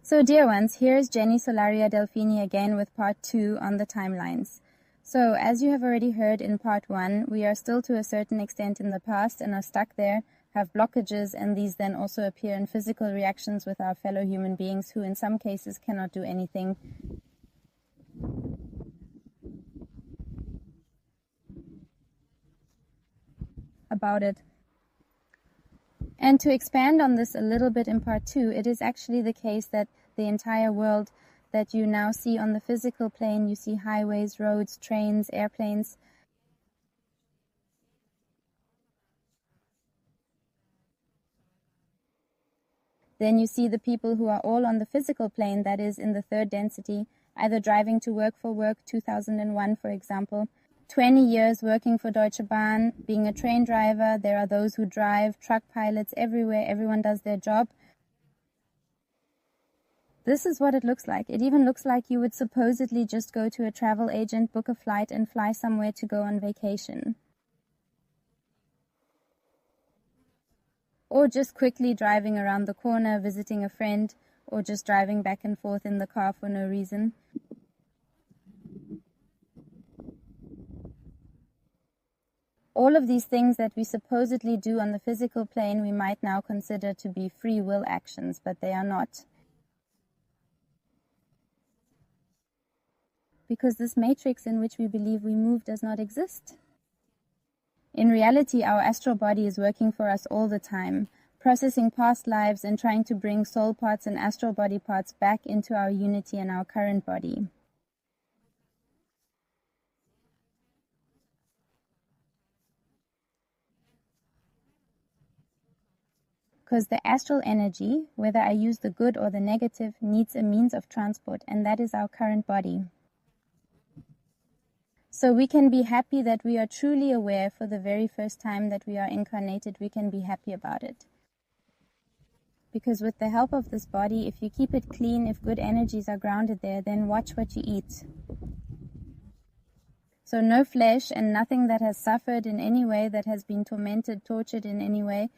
So dear ones, here's Jenny Solaria Delfini again with part 2 on the timelines. So as you have already heard in part 1, we are still to a certain extent in the past and are stuck there, have blockages, and these then also appear in physical reactions with our fellow human beings who in some cases cannot do anything about it. And to expand on this a little bit in part 2, it is actually the case that the entire world that you now see on the physical plane, you see highways, roads, trains, airplanes. Then you see the people who are all on the physical plane, that is in the third density, either driving to work for work, 2001 for example, 20 years working for Deutsche Bahn, being a train driver. There are those who drive, truck pilots, everywhere, everyone does their job. This is what it looks like. It even looks like you would supposedly just go to a travel agent, book a flight, and fly somewhere to go on vacation. Or just quickly driving around the corner, visiting a friend, or just driving back and forth in the car for no reason. All of these things that we supposedly do on the physical plane we might now consider to be free will actions, but they are not. Because this matrix in which we believe we move does not exist. In reality, our astral body is working for us all the time, processing past lives and trying to bring soul parts and astral body parts back into our unity and our current body. Because the astral energy, whether I use the good or the negative, needs a means of transport, and that is our current body. So we can be happy that we are truly aware for the very first time that we are incarnated. We can be happy about it. Because with the help of this body, if you keep it clean, if good energies are grounded there, then watch what you eat. So no flesh and nothing that has suffered in any way, that has been tormented, tortured in any way,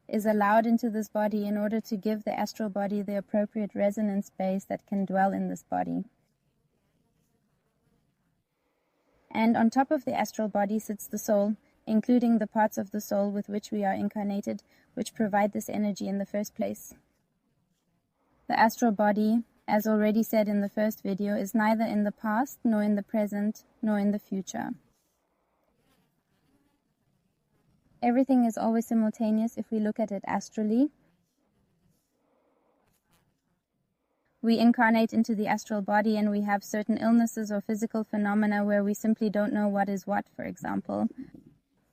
is allowed into this body in order to give the astral body the appropriate resonance base that can dwell in this body. And on top of the astral body sits the soul, including the parts of the soul with which we are incarnated, which provide this energy in the first place. The astral body, as already said in the first video, is neither in the past, nor in the present, nor in the future. Everything is always simultaneous if we look at it astrally. We incarnate into the astral body and we have certain illnesses or physical phenomena where we simply don't know what is what, for example.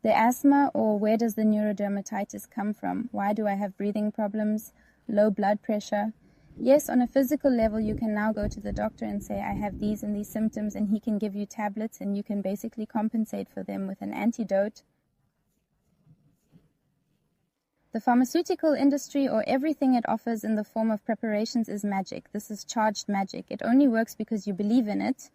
The asthma, or where does the neurodermatitis come from? Why do I have breathing problems, low blood pressure? Yes, on a physical level you can now go to the doctor and say, I have these and these symptoms, and he can give you tablets and you can basically compensate for them with an antidote. The pharmaceutical industry, or everything it offers in the form of preparations, is magic. This is charged magic. It only works because you believe in it.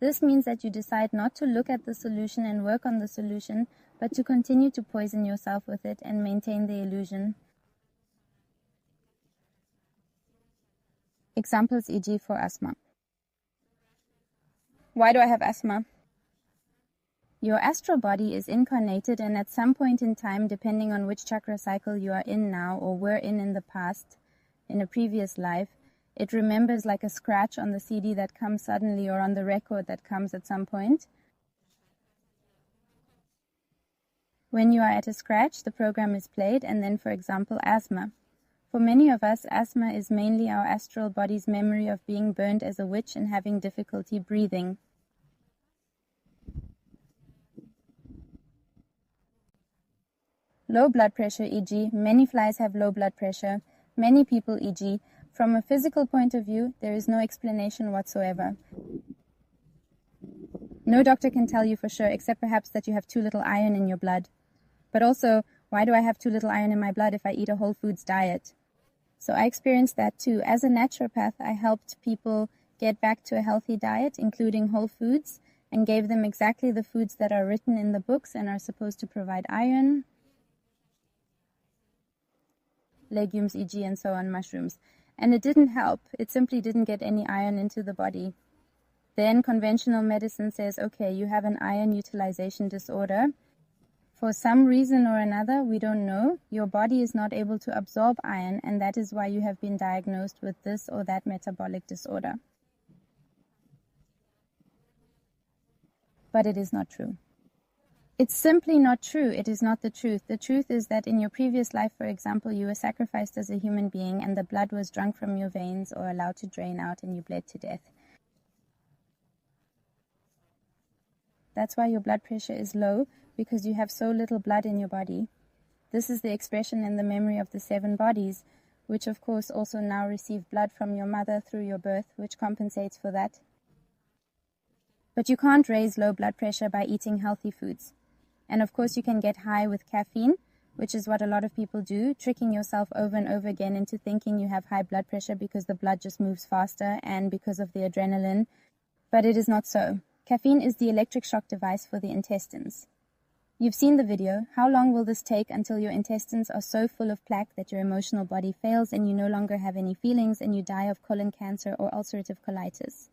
This means that you decide not to look at the solution and work on the solution, but to continue to poison yourself with it and maintain the illusion. Examples, e.g. for asthma. Why do I have asthma? Your astral body is incarnated, and at some point in time, depending on which chakra cycle you are in now or were in the past, in a previous life, it remembers like a scratch on the CD that comes suddenly, or on the record that comes at some point. When you are at a scratch, the program is played, and then, for example, asthma. For many of us, asthma is mainly our astral body's memory of being burned as a witch and having difficulty breathing. Low blood pressure, e.g., many flies have low blood pressure. Many people, e.g., from a physical point of view, there is no explanation whatsoever. No doctor can tell you for sure, except perhaps that you have too little iron in your blood. But also, why do I have too little iron in my blood if I eat a whole foods diet? So I experienced that too. As a naturopath, I helped people get back to a healthy diet, including whole foods, and gave them exactly the foods that are written in the books and are supposed to provide iron, legumes, e.g., and so on, mushrooms. And it didn't help. It simply didn't get any iron into the body. Then conventional medicine says, okay, you have an iron utilization disorder. For some reason or another, we don't know, your body is not able to absorb iron, and that is why you have been diagnosed with this or that metabolic disorder. But it is not true. It's simply not true. It is not the truth. The truth is that in your previous life, for example, you were sacrificed as a human being and the blood was drunk from your veins or allowed to drain out and you bled to death. That's why your blood pressure is low, because you have so little blood in your body. This is the expression in the memory of the 7 bodies, which of course also now receive blood from your mother through your birth, which compensates for that. But you can't raise low blood pressure by eating healthy foods. And of course you can get high with caffeine, which is what a lot of people do, tricking yourself over and over again into thinking you have high blood pressure because the blood just moves faster and because of the adrenaline. But it is not so. Caffeine is the electric shock device for the intestines. You've seen the video. How long will this take until your intestines are so full of plaque that your emotional body fails and you no longer have any feelings and you die of colon cancer or ulcerative colitis?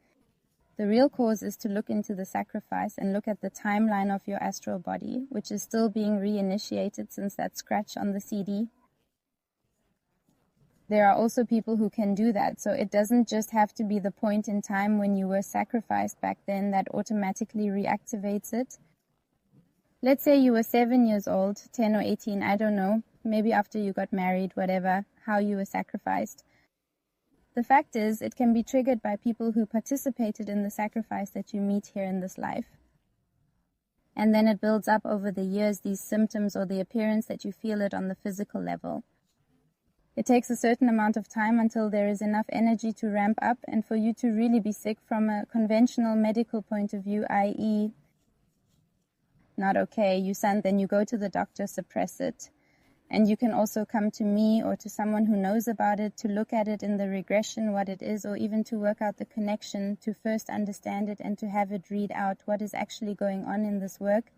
The real cause is to look into the sacrifice and look at the timeline of your astral body, which is still being reinitiated since that scratch on the CD. There are also people who can do that, so it doesn't just have to be the point in time when you were sacrificed back then that automatically reactivates it. Let's say you were 7 years old, 10 or 18, I don't know, maybe after you got married, whatever, how you were sacrificed. The fact is, it can be triggered by people who participated in the sacrifice that you meet here in this life. And then it builds up over the years, these symptoms or the appearance that you feel it on the physical level. It takes a certain amount of time until there is enough energy to ramp up and for you to really be sick from a conventional medical point of view, i.e., not okay, then you go to the doctor, suppress it. And you can also come to me or to someone who knows about it to look at it in the regression, what it is, or even to work out the connection, to first understand it and to have it read out what is actually going on in this work,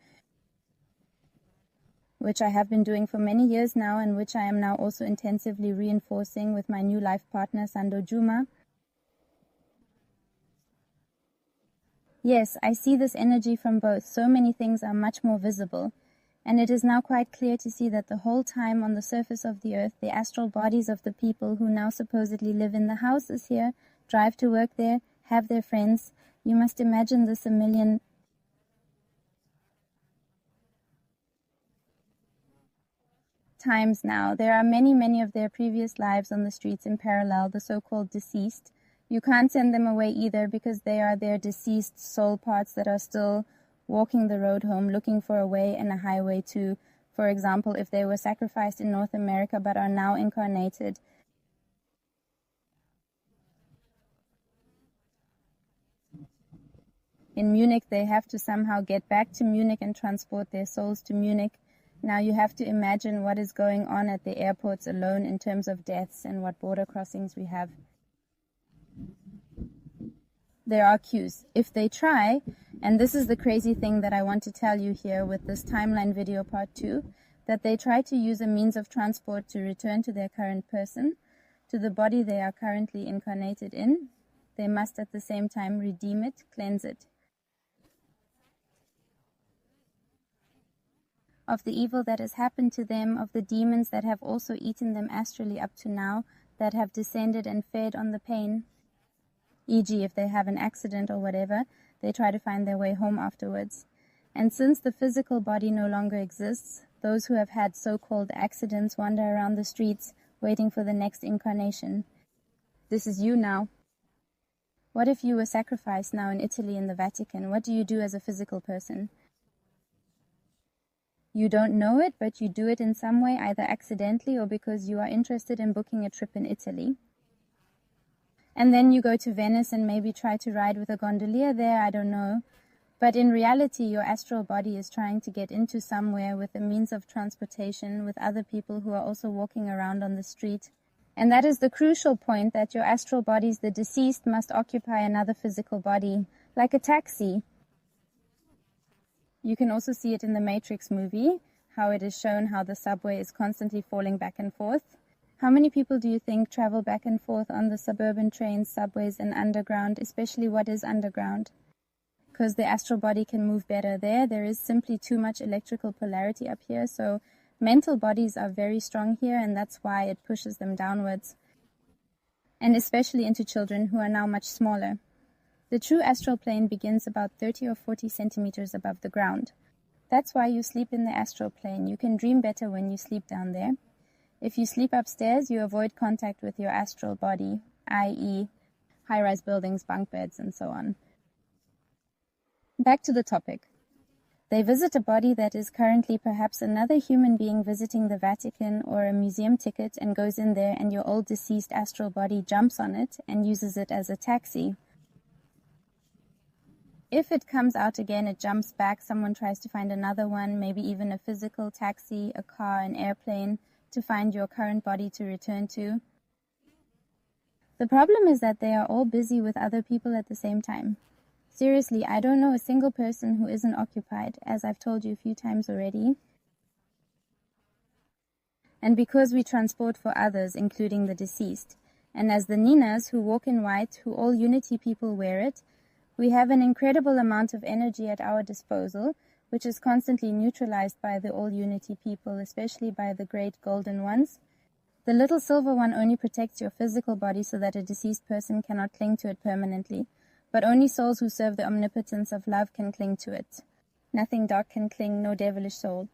which I have been doing for many years now and which I am now also intensively reinforcing with my new life partner, Sando Juma. Yes, I see this energy from both. So many things are much more visible. And it is now quite clear to see that the whole time on the surface of the earth, the astral bodies of the people who now supposedly live in the houses here, drive to work there, have their friends. You must imagine this a million times now. There are many of their previous lives on the streets in parallel, the so-called deceased. You can't send them away either because they are their deceased soul parts that are still walking the road home, looking for a way and a highway to, for example, if they were sacrificed in North America but are now incarnated. In Munich, they have to somehow get back to Munich and transport their souls to Munich. Now you have to imagine what is going on at the airports alone in terms of deaths and what border crossings we have. There are queues. If they try, and this is the crazy thing that I want to tell you here with this timeline video part 2, that they try to use a means of transport to return to their current person, to the body they are currently incarnated in. They must at the same time redeem it, cleanse it of the evil that has happened to them, of the demons that have also eaten them astrally up to now, that have descended and fed on the pain. E.g., if they have an accident or whatever, they try to find their way home afterwards. And since the physical body no longer exists, those who have had so-called accidents wander around the streets waiting for the next incarnation. This is you now. What if you were sacrificed now in Italy in the Vatican? What do you do as a physical person? You don't know it, but you do it in some way, either accidentally or because you are interested in booking a trip in Italy. And then you go to Venice and maybe try to ride with a gondolier there, I don't know. But in reality, your astral body is trying to get into somewhere with a means of transportation with other people who are also walking around on the street. And that is the crucial point, that your astral bodies, the deceased, must occupy another physical body, like a taxi. You can also see it in the Matrix movie, how it is shown how the subway is constantly falling back and forth. How many people do you think travel back and forth on the suburban trains, subways, and underground, especially what is underground? Because the astral body can move better there. There is simply too much electrical polarity up here, so mental bodies are very strong here, and that's why it pushes them downwards. And especially into children who are now much smaller. The true astral plane begins about 30 or 40 centimeters above the ground. That's why you sleep in the astral plane. You can dream better when you sleep down there. If you sleep upstairs, you avoid contact with your astral body, i.e. high-rise buildings, bunk beds, and so on. Back to the topic. They visit a body that is currently perhaps another human being visiting the Vatican or a museum ticket and goes in there, and your old deceased astral body jumps on it and uses it as a taxi. If it comes out again, it jumps back, someone tries to find another one, maybe even a physical taxi, a car, an airplane, to find your current body to return to. The problem is that they are all busy with other people at the same time. Seriously, I don't know a single person who isn't occupied, as I've told you a few times already. And because we transport for others, including the deceased, and as the Ninas who walk in white, who all Unity people wear it, we have an incredible amount of energy at our disposal, which is constantly neutralized by the all Unity people, especially by the great golden ones. The little silver one only protects your physical body so that a deceased person cannot cling to it permanently, but only souls who serve the omnipotence of love can cling to it. Nothing dark can cling, no devilish soul.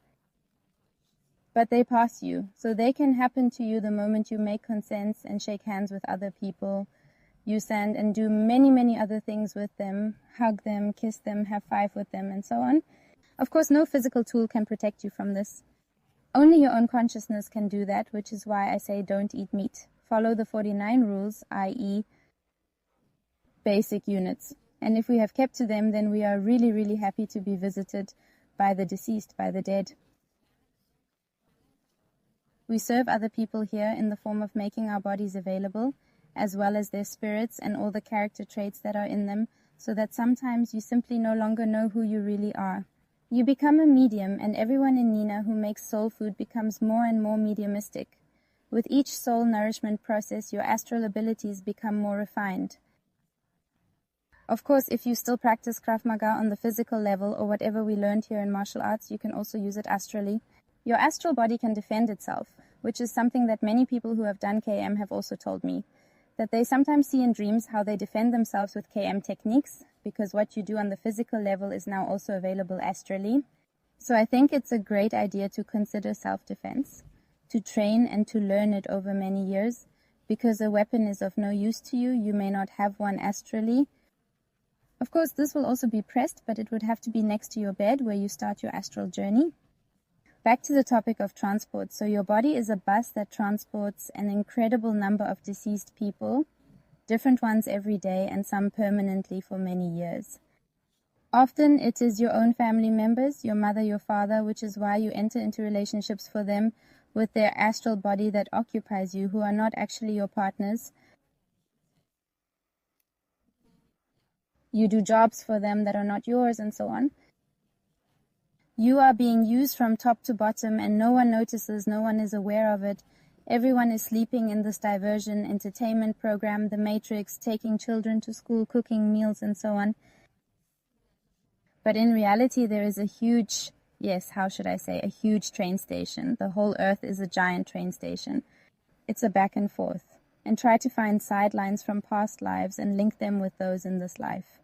But they pass you, so they can happen to you the moment you make consents and shake hands with other people. You stand and do many, many other things with them, hug them, kiss them, have five with them, and so on. Of course, no physical tool can protect you from this. Only your own consciousness can do that, which is why I say don't eat meat. Follow the 49 rules, i.e. basic units. And if we have kept to them, then we are really, really happy to be visited by the deceased, by the dead. We serve other people here in the form of making our bodies available, as well as their spirits and all the character traits that are in them, so that sometimes you simply no longer know who you really are. You become a medium, and everyone in Nina who makes soul food becomes more and more mediumistic. With each soul nourishment process, your astral abilities become more refined. Of course, if you still practice Krav Maga on the physical level, or whatever we learned here in martial arts, you can also use it astrally. Your astral body can defend itself, which is something that many people who have done KM have also told me. That they sometimes see in dreams how they defend themselves with KM techniques, because what you do on the physical level is now also available astrally. So I think it's a great idea to consider self-defense, to train and to learn it over many years, because a weapon is of no use to you. You may not have one astrally. Of course, this will also be pressed, but it would have to be next to your bed where you start your astral journey. Back to the topic of transport. So your body is a bus that transports an incredible number of deceased people, different ones every day and some permanently for many years. Often it is your own family members, your mother, your father, which is why you enter into relationships for them with their astral body that occupies you, who are not actually your partners. You do jobs for them that are not yours and so on. You are being used from top to bottom and no one notices, no one is aware of it. Everyone is sleeping in this diversion entertainment program, the Matrix, taking children to school, cooking meals and so on. But in reality there is a huge, a huge train station. The whole earth is a giant train station. It's a back and forth. And try to find sidelines from past lives and link them with those in this life.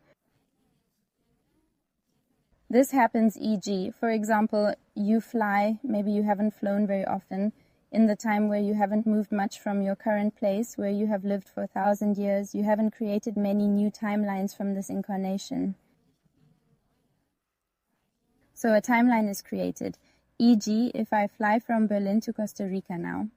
This happens, e.g., for example, you fly, maybe you haven't flown very often, in the time where you haven't moved much from your current place, where you have lived for 1,000 years, you haven't created many new timelines from this incarnation. So a timeline is created, e.g., if I fly from Berlin to Costa Rica now.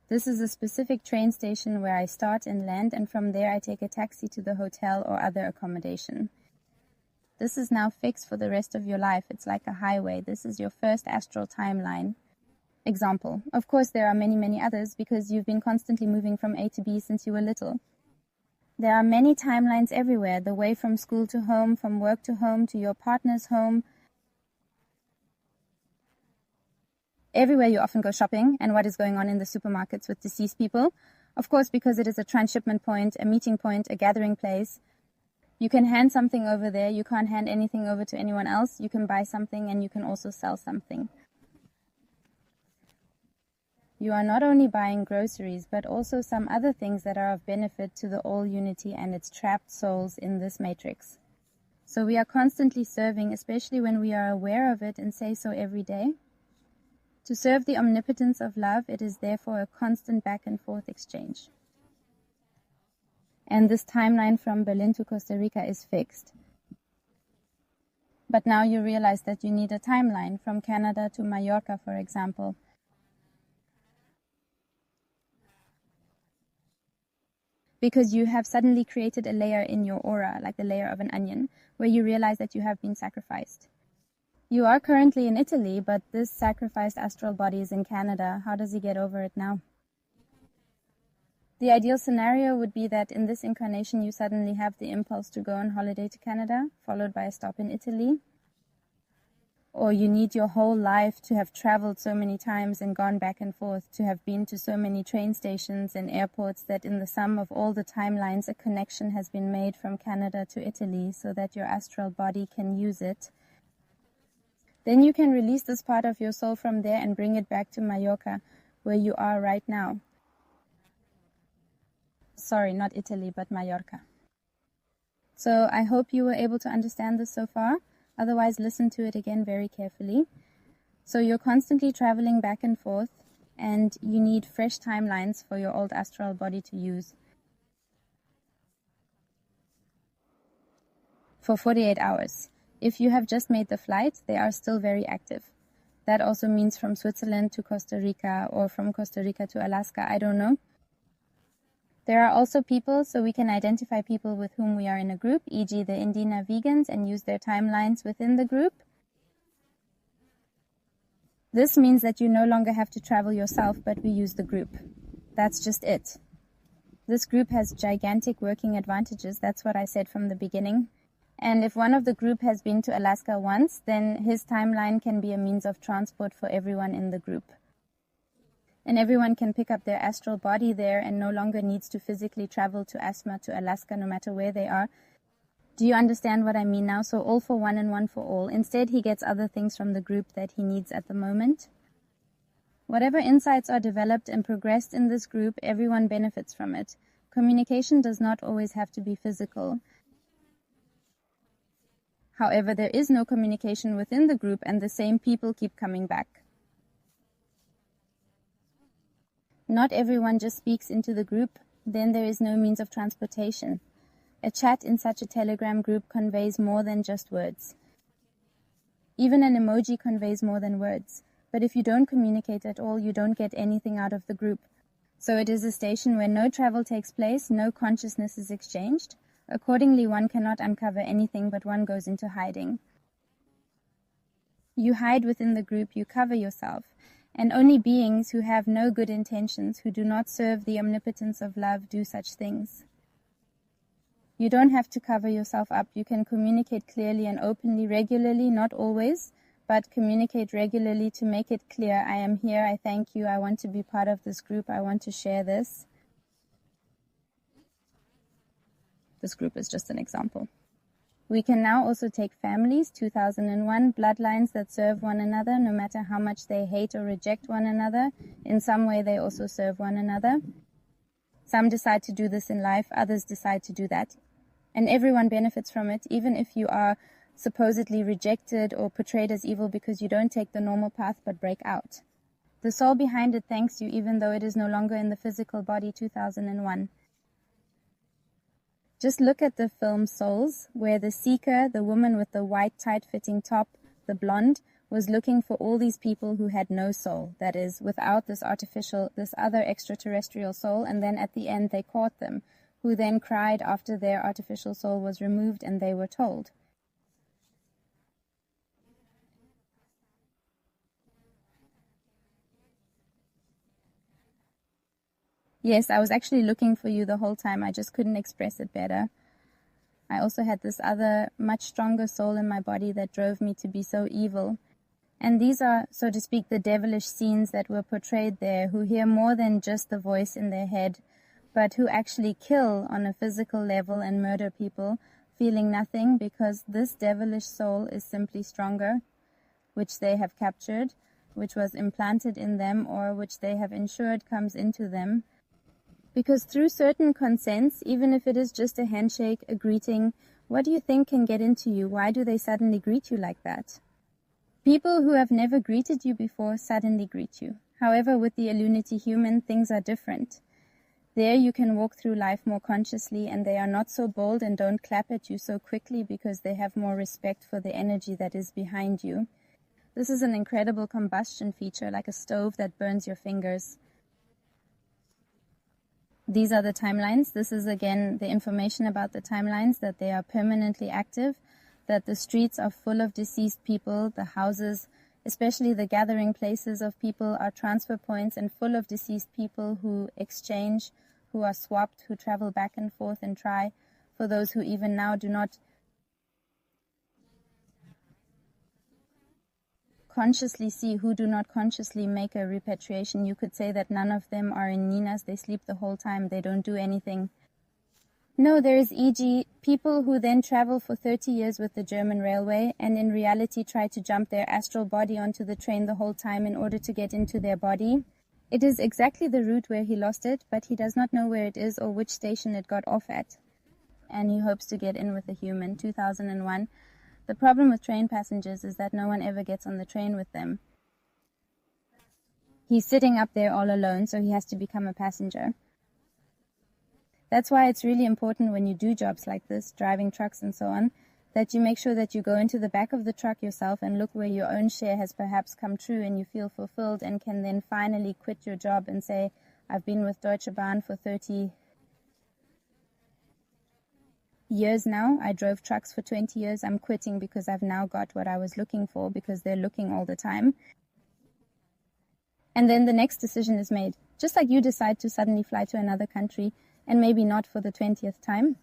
This is a specific train station where I start and land, and from there I take a taxi to the hotel or other accommodation. This is now fixed for the rest of your life. It's like a highway. This is your first astral timeline. Example. Of course, there are many, many others because you've been constantly moving from A to B since you were little. There are many timelines everywhere, the way from school to home, from work to home, to your partner's home. everywhere you often go shopping and what is going on in the supermarkets with deceased people. Of course, because it is a transshipment point, a meeting point, a gathering place. You can hand something over there. You can't hand anything over to anyone else. You can buy something and you can also sell something. You are not only buying groceries, but also some other things that are of benefit to the all unity and its trapped souls in this matrix. So we are constantly serving, especially when we are aware of it and say so every day. To serve the omnipotence of love, it is therefore a constant back and forth exchange. And this timeline from Berlin to Costa Rica is fixed. But now you realize that you need a timeline from Canada to Mallorca, for example. Because you have suddenly created a layer in your aura, like the layer of an onion, where you realize that you have been sacrificed. You are currently in Italy, but this sacrificed astral body is in Canada. How does he get over it now? The ideal scenario would be that in this incarnation you suddenly have the impulse to go on holiday to Canada, followed by a stop in Italy. Or you need your whole life to have traveled so many times and gone back and forth, to have been to so many train stations and airports that in the sum of all the timelines a connection has been made from Canada to Italy so that your astral body can use it. Then you can release this part of your soul from there and bring it back to Mallorca, where you are right now. Sorry, not Italy, but Mallorca. So I hope you were able to understand this so far. Otherwise, listen to it again very carefully. So you're constantly traveling back and forth, and you need fresh timelines for your old astral body to use. For 48 hours. If you have just made the flight, they are still very active. That also means from Switzerland to Costa Rica or from Costa Rica to Alaska, I don't know. There are also people, so we can identify people with whom we are in a group, e.g. the Indina vegans, and use their timelines within the group. This means that you no longer have to travel yourself, but we use the group. That's just it. This group has gigantic working advantages, that's what I said from the beginning. And if one of the group has been to Alaska once, then his timeline can be a means of transport for everyone in the group. And everyone can pick up their astral body there and no longer needs to physically travel to Asma, to Alaska, no matter where they are. Do you understand what I mean now? So all for one and one for all. Instead, he gets other things from the group that he needs at the moment. Whatever insights are developed and progressed in this group, everyone benefits from it. Communication does not always have to be physical. However, there is no communication within the group and the same people keep coming back. Not everyone just speaks into the group, then there is no means of transportation. A chat in such a Telegram group conveys more than just words. Even an emoji conveys more than words. But if you don't communicate at all, you don't get anything out of the group. So it is a station where no travel takes place, no consciousness is exchanged. Accordingly, one cannot uncover anything, but one goes into hiding. You hide within the group, you cover yourself. And only beings who have no good intentions, who do not serve the omnipotence of love, do such things. You don't have to cover yourself up. You can communicate clearly and openly, regularly, not always, but communicate regularly to make it clear, I am here, I thank you, I want to be part of this group, I want to share this. This group is just an example. We can now also take families, 2001, bloodlines that serve one another, no matter how much they hate or reject one another. In some way, they also serve one another. Some decide to do this in life, others decide to do that. And everyone benefits from it, even if you are supposedly rejected or portrayed as evil because you don't take the normal path but break out. The soul behind it thanks you, even though it is no longer in the physical body, 2001. Just look at the film Souls, where the seeker, the woman with the white tight-fitting top, the blonde, was looking for all these people who had no soul, that is, without this other extraterrestrial soul, and then at the end they caught them, who then cried after their artificial soul was removed and they were told. Yes, I was actually looking for you the whole time. I just couldn't express it better. I also had this other, much stronger soul in my body that drove me to be so evil. And these are, so to speak, the devilish scenes that were portrayed there, who hear more than just the voice in their head, but who actually kill on a physical level and murder people, feeling nothing because this devilish soul is simply stronger, which they have captured, which was implanted in them, or which they have ensured comes into them. Because through certain consents, even if it is just a handshake, a greeting, what do you think can get into you? Why do they suddenly greet you like that? People who have never greeted you before suddenly greet you. However, with the Illunity human, things are different. There you can walk through life more consciously, and they are not so bold and don't clap at you so quickly because they have more respect for the energy that is behind you. This is an incredible combustion feature, like a stove that burns your fingers. These are the timelines. This is again the information about the timelines, that they are permanently active, that the streets are full of deceased people, the houses, especially the gathering places of people, are transfer points and full of deceased people who exchange, who are swapped, who travel back and forth and try, for those who even now do not consciously see, who do not consciously make a repatriation. You could say that none of them are in Ninas. They sleep the whole time. They don't do anything. No, there is e.g. people who then travel for 30 years with the German railway and in reality try to jump their astral body onto the train the whole time in order to get into their body. It is exactly the route where he lost it, but he does not know where it is or which station it got off at. And he hopes to get in with a human. 2001. The problem with train passengers is that no one ever gets on the train with them. He's sitting up there all alone, so he has to become a passenger. That's why it's really important when you do jobs like this, driving trucks and so on, that you make sure that you go into the back of the truck yourself and look where your own share has perhaps come true and you feel fulfilled and can then finally quit your job and say, I've been with Deutsche Bahn for 30 years now. I drove trucks for 20 years. I'm quitting because I've now got what I was looking for, because they're looking all the time. And then the next decision is made. Just like you decide to suddenly fly to another country, and maybe not for the 20th time.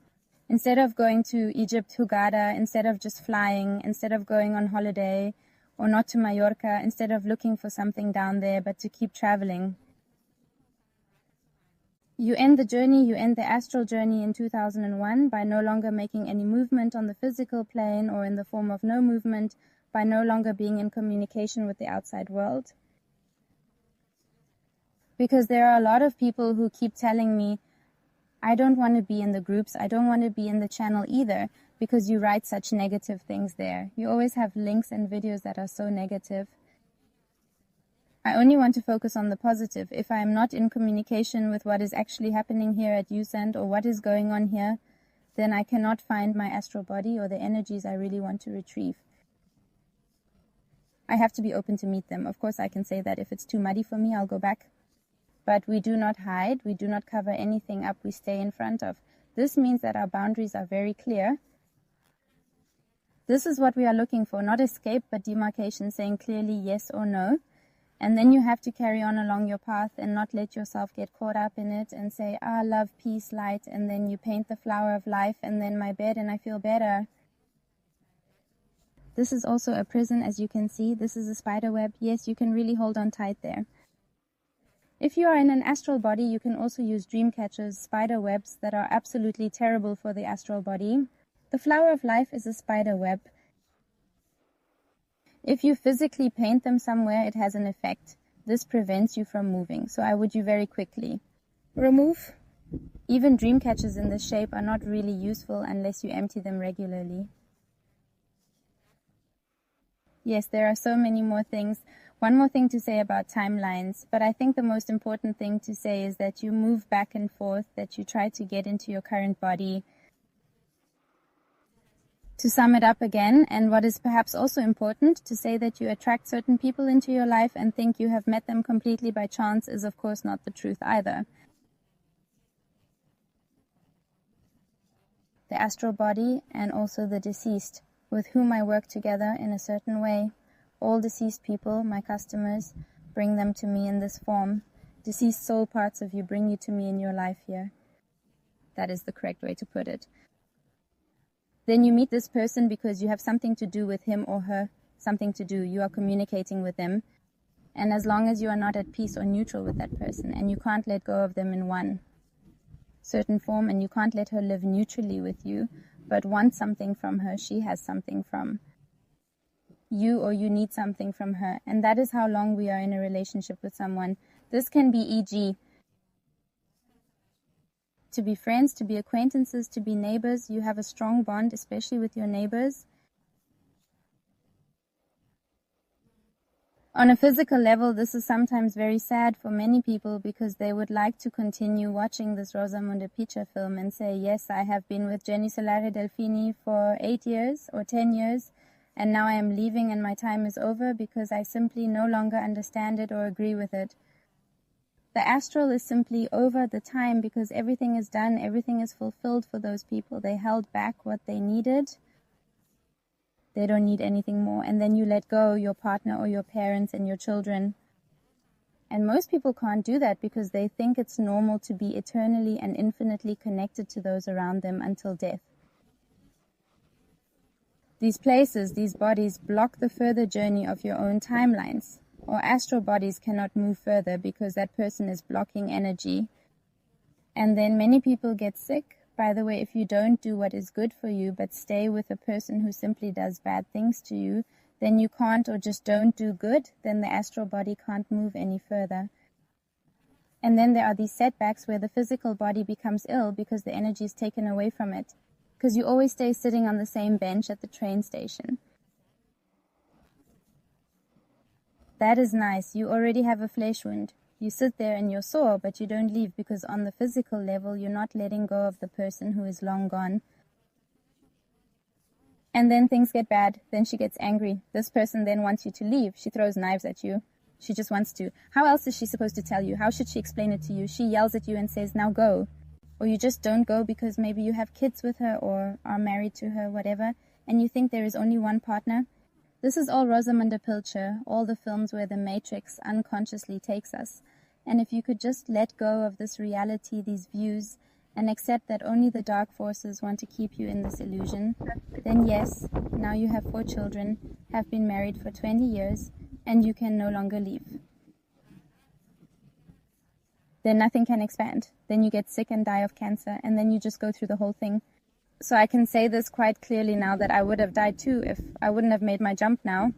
Instead of going to Egypt, Hurghada, instead of just flying, instead of going on holiday, or not to Mallorca, instead of looking for something down there, but to keep traveling. You end the journey, you end the astral journey in 2001 by no longer making any movement on the physical plane or in the form of no movement, by no longer being in communication with the outside world. Because there are a lot of people who keep telling me, I don't want to be in the groups, I don't want to be in the channel either, because you write such negative things there. You always have links and videos that are so negative. I only want to focus on the positive. If I am not in communication with what is actually happening here at USAND or what is going on here, then I cannot find my astral body or the energies I really want to retrieve. I have to be open to meet them. Of course, I can say that if it's too muddy for me, I'll go back. But we do not hide, we do not cover anything up, we stay in front of. This means that our boundaries are very clear. This is what we are looking for, not escape, but demarcation, saying clearly yes or no. And then you have to carry on along your path and not let yourself get caught up in it and say, love, peace, light, and then you paint the flower of life and then my bed and I feel better. This is also a prison, as you can see. This is a spider web. Yes, you can really hold on tight there. If you are in an astral body, you can also use dream catchers, spider webs that are absolutely terrible for the astral body. The flower of life is a spider web. If you physically paint them somewhere, it has an effect. This prevents you from moving, so I would you very quickly remove. Even dream catchers in this shape are not really useful unless you empty them regularly. Yes, there are so many more things. One more thing to say about timelines, but I think the most important thing to say is that you move back and forth, that you try to get into your current body. To sum it up again, and what is perhaps also important, to say that you attract certain people into your life and think you have met them completely by chance is of course not the truth either. The astral body and also the deceased, with whom I work together in a certain way. All deceased people, my customers, bring them to me in this form. Deceased soul parts of you bring you to me in your life here. That is the correct way to put it. Then you meet this person because you have something to do with him or her. something to do. You are communicating with them. And as long as you are not at peace or neutral with that person, and you can't let go of them in one certain form, and you can't let her live neutrally with you, but want something from her, she has something from you, or you need something from her. And that is how long we are in a relationship with someone. This can be e.g. to be friends, to be acquaintances, to be neighbors. You have a strong bond, especially with your neighbors. On a physical level, this is sometimes very sad for many people because they would like to continue watching this Rosamunde Pilcher film and say, yes, I have been with Jenny Solaria Delfini for 8 years or 10 years, and now I am leaving and my time is over because I simply no longer understand it or agree with it. The astral is simply over the time because everything is done, everything is fulfilled for those people. They held back what they needed. They don't need anything more. And then you let go your partner or your parents and your children. And most people can't do that because they think it's normal to be eternally and infinitely connected to those around them until death. These places, these bodies, block the further journey of your own timelines. Or astral bodies cannot move further because that person is blocking energy. And then many people get sick. By the way, if you don't do what is good for you, but stay with a person who simply does bad things to you, then you can't or just don't do good, then the astral body can't move any further. And then there are these setbacks where the physical body becomes ill because the energy is taken away from it. Because you always stay sitting on the same bench at the train station. That is nice. You already have a flesh wound. You sit there and you're sore, but you don't leave because on the physical level, you're not letting go of the person who is long gone. And then things get bad. Then she gets angry. This person then wants you to leave. She throws knives at you. She just wants to. How else is she supposed to tell you? How should she explain it to you? She yells at you and says, now go. Or you just don't go because maybe you have kids with her or are married to her, whatever, and you think there is only one partner. This is all Rosamunde Pilcher, all the films where the Matrix unconsciously takes us. And if you could just let go of this reality, these views, and accept that only the dark forces want to keep you in this illusion, then yes, now you have 4 children, have been married for 20 years, and you can no longer leave. Then nothing can expand. Then you get sick and die of cancer, and then you just go through the whole thing. So I can say this quite clearly now that I would have died too if I wouldn't have made my jump now.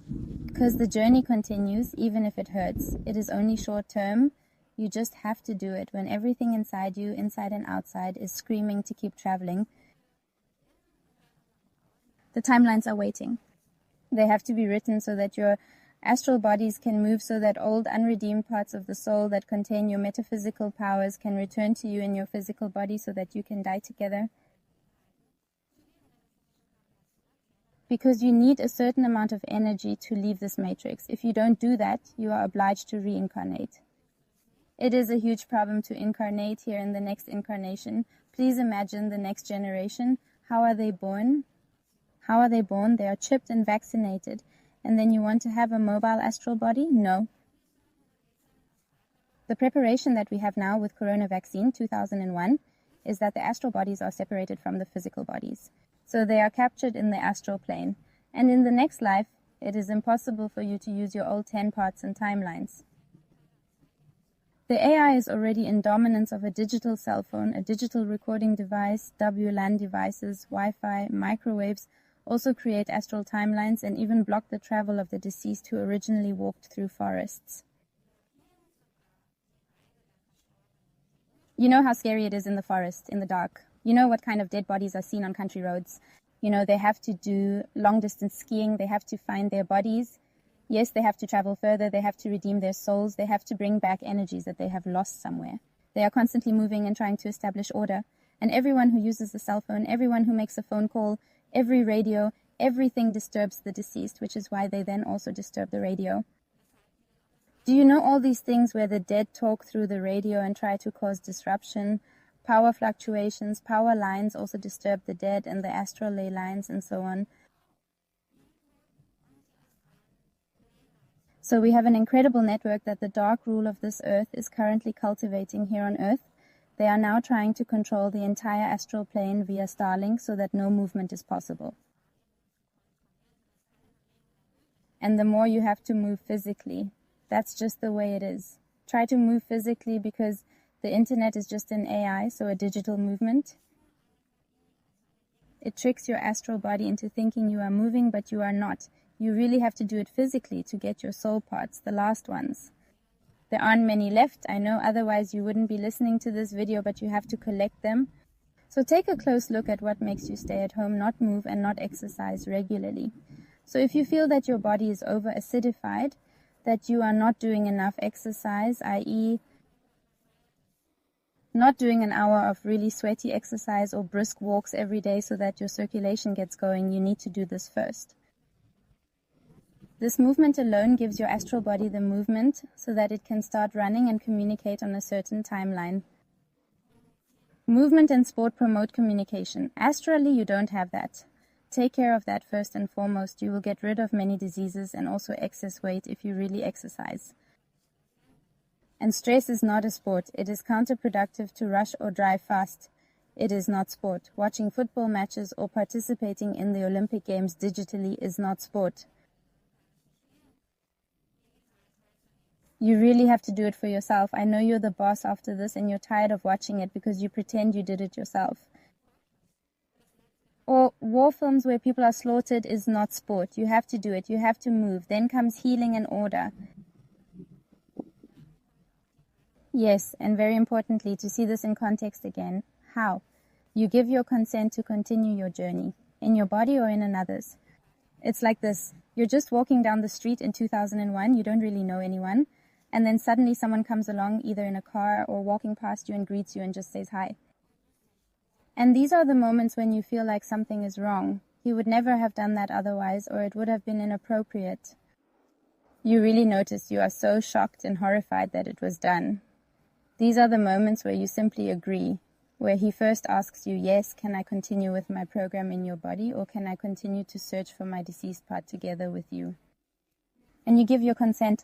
Because the journey continues, even if it hurts. It is only short term. You just have to do it when everything inside you, inside and outside, is screaming to keep traveling. The timelines are waiting. They have to be written so that your astral bodies can move, so that old unredeemed parts of the soul that contain your metaphysical powers can return to you in your physical body so that you can die together. Because you need a certain amount of energy to leave this matrix. If you don't do that, you are obliged to reincarnate. It is a huge problem to incarnate here in the next incarnation. Please imagine the next generation. How are they born? How are they born? They are chipped and vaccinated. And then you want to have a mobile astral body? No. The preparation that we have now with Corona vaccine 2001 is that the astral bodies are separated from the physical bodies. So they are captured in the astral plane. And in the next life, it is impossible for you to use your old 10 parts and timelines. The AI is already in dominance of a digital cell phone, a digital recording device, WLAN devices, Wi-Fi, microwaves, also create astral timelines and even block the travel of the deceased who originally walked through forests. You know how scary it is in the forest, in the dark. You know what kind of dead bodies are seen on country roads. You know, they have to do long-distance skiing. They have to find their bodies. Yes, they have to travel further. They have to redeem their souls. They have to bring back energies that they have lost somewhere. They are constantly moving and trying to establish order. And everyone who uses a cell phone, everyone who makes a phone call, every radio, everything disturbs the deceased, which is why they then also disturb the radio. Do you know all these things where the dead talk through the radio and try to cause disruption? Power fluctuations, power lines also disturb the dead, and the astral ley lines and so on. So we have an incredible network that the dark rule of this earth is currently cultivating here on earth. They are now trying to control the entire astral plane via Starlink so that no movement is possible. and the more you have to move physically. That's just the way it is. Try to move physically because the internet is just an AI, so a digital movement. It tricks your astral body into thinking you are moving, but you are not. You really have to do it physically to get your soul parts, the last ones. There aren't many left, I know, otherwise you wouldn't be listening to this video, but you have to collect them. So take a close look at what makes you stay at home, not move, and not exercise regularly. So if you feel that your body is over-acidified, that you are not doing enough exercise, i.e., not doing an hour of really sweaty exercise or brisk walks every day so that your circulation gets going, you need to do this first. This movement alone gives your astral body the movement so that it can start running and communicate on a certain timeline. Movement and sport promote communication. Astrally, you don't have that. Take care of that first and foremost. You will get rid of many diseases and also excess weight if you really exercise. And stress is not a sport. It is counterproductive to rush or drive fast. It is not sport. Watching football matches or participating in the Olympic Games digitally is not sport. You really have to do it for yourself. I know you're the boss after this and you're tired of watching it because you pretend you did it yourself. Or war films where people are slaughtered is not sport. You have to do it. You have to move. Then comes healing and order. Yes, and very importantly, to see this in context again, how? You give your consent to continue your journey, in your body or in another's. It's like this, you're just walking down the street in 2001, you don't really know anyone, and then suddenly someone comes along, either in a car or walking past you and greets you and just says hi. And these are the moments when you feel like something is wrong. He would never have done that otherwise, or it would have been inappropriate. You really notice you are so shocked and horrified that it was done. These are the moments where you simply agree, where he first asks you, yes, can I continue with my program in your body, or can I continue to search for my deceased part together with you? And you give your consent.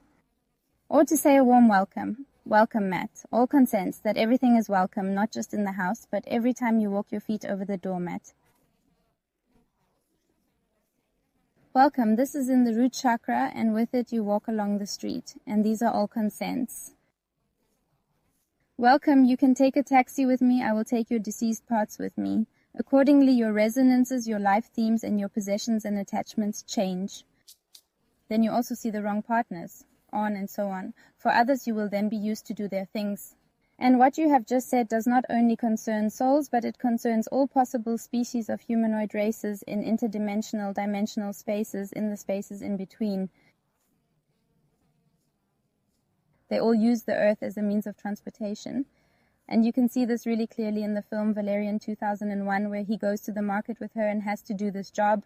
Or to say a warm welcome. Welcome, Matt. All consents that everything is welcome, not just in the house, but every time you walk your feet over the doormat. Welcome, this is in the root chakra, and with it you walk along the street, and these are all consents. Welcome, you can take a taxi with me, I will take your deceased parts with me. Accordingly, your resonances, your life themes, and your possessions and attachments change. Then you also see the wrong partners, on and so on. For others, you will then be used to do their things. And what you have just said does not only concern souls, but it concerns all possible species of humanoid races in interdimensional, dimensional spaces, in the spaces in between. They all use the earth as a means of transportation. And you can see this really clearly in the film Valerian 2001, where he goes to the market with her and has to do this job.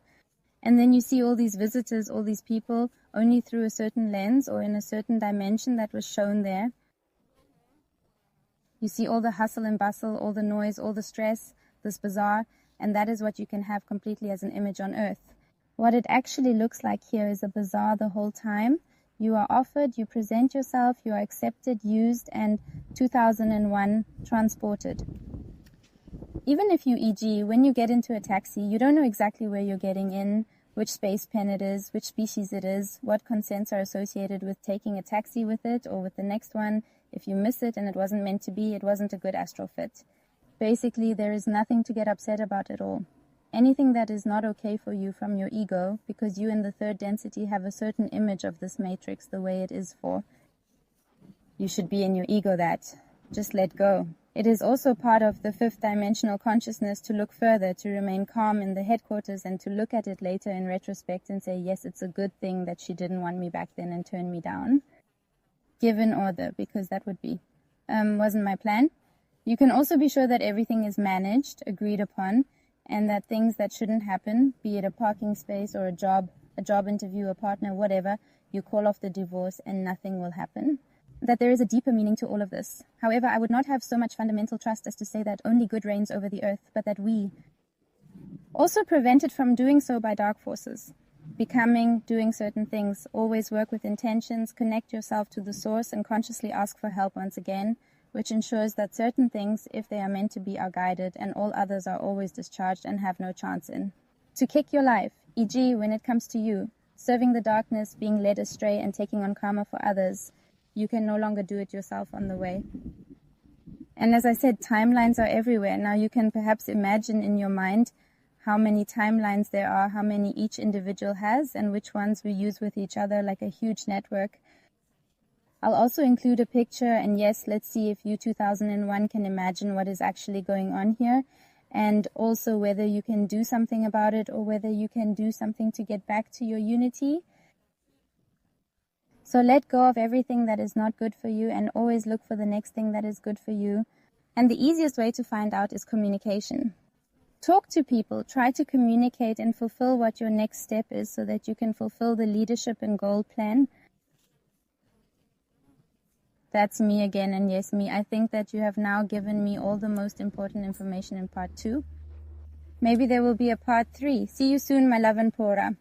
And then you see all these visitors, all these people, only through a certain lens or in a certain dimension that was shown there. You see all the hustle and bustle, all the noise, all the stress, this bazaar, and that is what you can have completely as an image on earth. What it actually looks like here is a bazaar the whole time. You are offered, you present yourself, you are accepted, used, and 2001 transported. Even if you, e.g., when you get into a taxi, you don't know exactly where you're getting in, which space pen it is, which species it is, what consents are associated with taking a taxi with it or with the next one. If you miss it and it wasn't meant to be, it wasn't a good astral fit. Basically, there is nothing to get upset about at all. Anything that is not okay for you from your ego, because you in the third density have a certain image of this matrix the way it is for. You should be in your ego that. Just let go. It is also part of the fifth dimensional consciousness to look further, to remain calm in the headquarters and to look at it later in retrospect and say, yes, it's a good thing that she didn't want me back then and turn me down. Give an order, because that would be. Wasn't my plan. You can also be sure that everything is managed, agreed upon, and that things that shouldn't happen, be it a parking space or a job interview, a partner, whatever, you call off the divorce and nothing will happen. That there is a deeper meaning to all of this. However, I would not have so much fundamental trust as to say that only good reigns over the earth, but that we also prevented from doing so by dark forces. Becoming, doing certain things, always work with intentions, connect yourself to the source and consciously ask for help once again, which ensures that certain things, if they are meant to be, are guided, and all others are always discharged and have no chance in. To kick your life, e.g. when it comes to you, serving the darkness, being led astray, and taking on karma for others, you can no longer do it yourself on the way. And as I said, timelines are everywhere. Now you can perhaps imagine in your mind how many timelines there are, how many each individual has, and which ones we use with each other like a huge network. I'll also include a picture, and yes, let's see if you 2001 can imagine what is actually going on here, and also whether you can do something about it or whether you can do something to get back to your unity. So let go of everything that is not good for you and always look for the next thing that is good for you. And the easiest way to find out is communication. Talk to people, try to communicate and fulfill what your next step is so that you can fulfill the leadership and goal plan. That's me again, and yes, me. I think that you have now given me all the most important information in part 2. Maybe there will be a part 3. See you soon, my love and Pora.